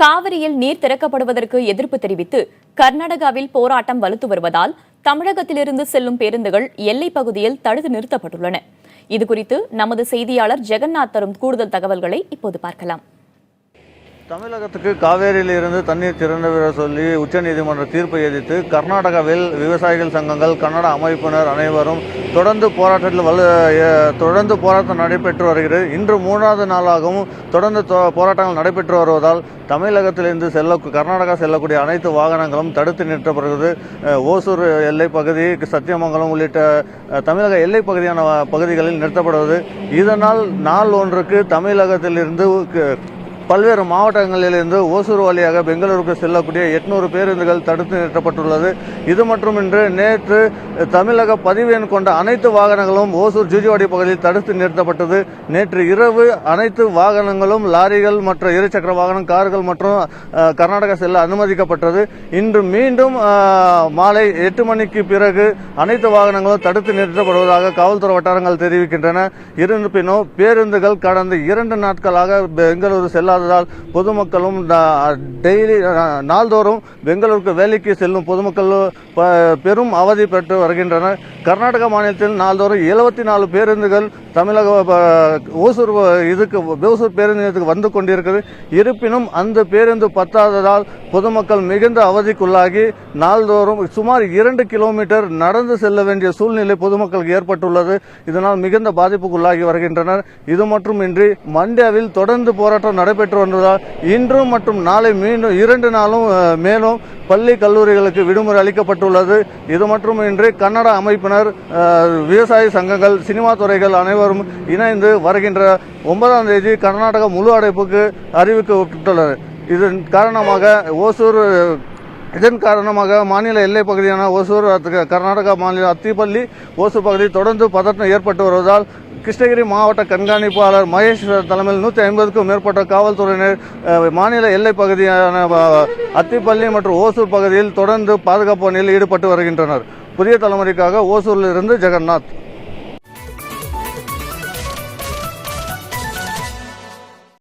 காவிரியில் நீர் திறக்கப்படுவதற்கு எதிர்ப்பு தெரிவித்து கர்நாடகாவில் போராட்டம் வலுத்து வருவதால் தமிழகத்திலிருந்து செல்லும் பேருந்துகள் எல்லைப் பகுதியில் தடுத்து நிறுத்தப்பட்டுள்ளன. இதுகுறித்து நமது செய்தியாளர் ஜெகநாத் தரும் கூடுதல் தகவல்களை இப்போது பார்க்கலாம். தமிழகத்துக்கு காவேரியில் இருந்து தண்ணீர் திறந்துவிட சொல்லி உச்சநீதிமன்ற தீர்ப்பை எதிர்த்து கர்நாடகாவில் விவசாயிகள் சங்கங்கள், கன்னட அமைப்பினர் அனைவரும் தொடர்ந்து போராட்டம் நடைபெற்று வருகிறது. இன்று 3வது நாளாகவும் தொடர்ந்து போராட்டங்கள் நடைபெற்று வருவதால் தமிழகத்திலிருந்து கர்நாடகா செல்லக்கூடிய அனைத்து வாகனங்களும் தடுத்து நிறுத்தப்படுகிறது. ஓசூர் எல்லைப் பகுதி, சத்தியமங்கலம் உள்ளிட்ட தமிழக எல்லைப் பகுதியான பகுதிகளில் நிறுத்தப்படுவது. இதனால் நாள் ஒன்றுக்கு தமிழகத்திலிருந்து பல்வேறு மாவட்டங்களிலிருந்து ஓசூர் வழியாக பெங்களூருக்கு செல்லக்கூடிய 800 பேருந்துகள் தடுத்து நிறுத்தப்பட்டுள்ளது. இது மட்டுமின்றி நேற்று தமிழக பதிவு எண் கொண்ட அனைத்து வாகனங்களும் ஓசூர் ஜூஜிவாடி பகுதியில் தடுத்து நிறுத்தப்பட்டது. நேற்று இரவு அனைத்து வாகனங்களும் லாரிகள், மற்ற இருசக்கர வாகனம், கார்கள் மற்றும் கர்நாடகா செல்ல அனுமதிக்கப்பட்டது. இன்று மீண்டும் மாலை 8 மணிக்கு பிறகு அனைத்து வாகனங்களும் தடுத்து நிறுத்தப்படுவதாக காவல்துறை வட்டாரங்கள் தெரிவிக்கின்றன. இருப்பினும் பேருந்துகள் கடந்த 2 நாட்களாக பெங்களூரு செல்லாத பொதுமக்களும் டெய்லி நாள்தோறும் பெங்களூருக்கு வேலைக்கு செல்லும் பொதுமக்கள் பெரும் அவதி பெற்று வருகின்றனர். கர்நாடக மாநிலத்தில் நாள்தோறும் 74 பேருந்துகள் தமிழக ஓசூர் பேருந்து நிலையத்துக்கு வந்து கொண்டிருக்கிறது. இருப்பினும் அந்த பேருந்து பத்தாததால் பொதுமக்கள் மிகுந்த அவதிக்குள்ளாகி நாள்தோறும் சுமார் 2 கிலோமீட்டர் நடந்து செல்ல வேண்டிய சூழ்நிலை பொதுமக்களுக்கு ஏற்பட்டுள்ளது. இதனால் மிகுந்த பாதிப்புக்குள்ளாகி வருகின்றனர். இது மட்டுமின்றி மண்டியாவில் தொடர்ந்து போராட்டம் நடைபெற்று வந்ததால் இன்றும் மற்றும் நாளை மீண்டும் 2 நாளும் மேலும் பள்ளி கல்லூரிகளுக்கு விடுமுறை அளிக்கப்பட்டுள்ளது. இது மட்டுமின்றி கன்னட அமைப்பினர், விவசாய சங்கங்கள், சினிமா துறைகள் அனைவரும் இணைந்து வருகின்ற 9ஆம் தேதி கர்நாடகா முழு அடைப்புக்கு அறிவிக்கப்பட்டுள்ளது. இதன் காரணமாக மாநில எல்லை பகுதியான ஓசூர், கர்நாடகா மாநில அத்திப்பள்ளி, ஓசூர் பகுதியில் தொடர்ந்து பதற்றம் ஏற்பட்டு வருவதால் கிருஷ்ணகிரி மாவட்ட கண்காணிப்பாளர் மகேஷ் தலைமையில் 150க்கும் மேற்பட்ட காவல்துறையினர் மாநில எல்லை பகுதியான அத்திப்பள்ளி மற்றும் ஓசூர் பகுதியில் தொடர்ந்து பாதுகாப்பு பணியில் ஈடுபட்டு வருகின்றனர். புதிய தலைமுறைக்காக ஓசூரிலிருந்து ஜெகநாத்.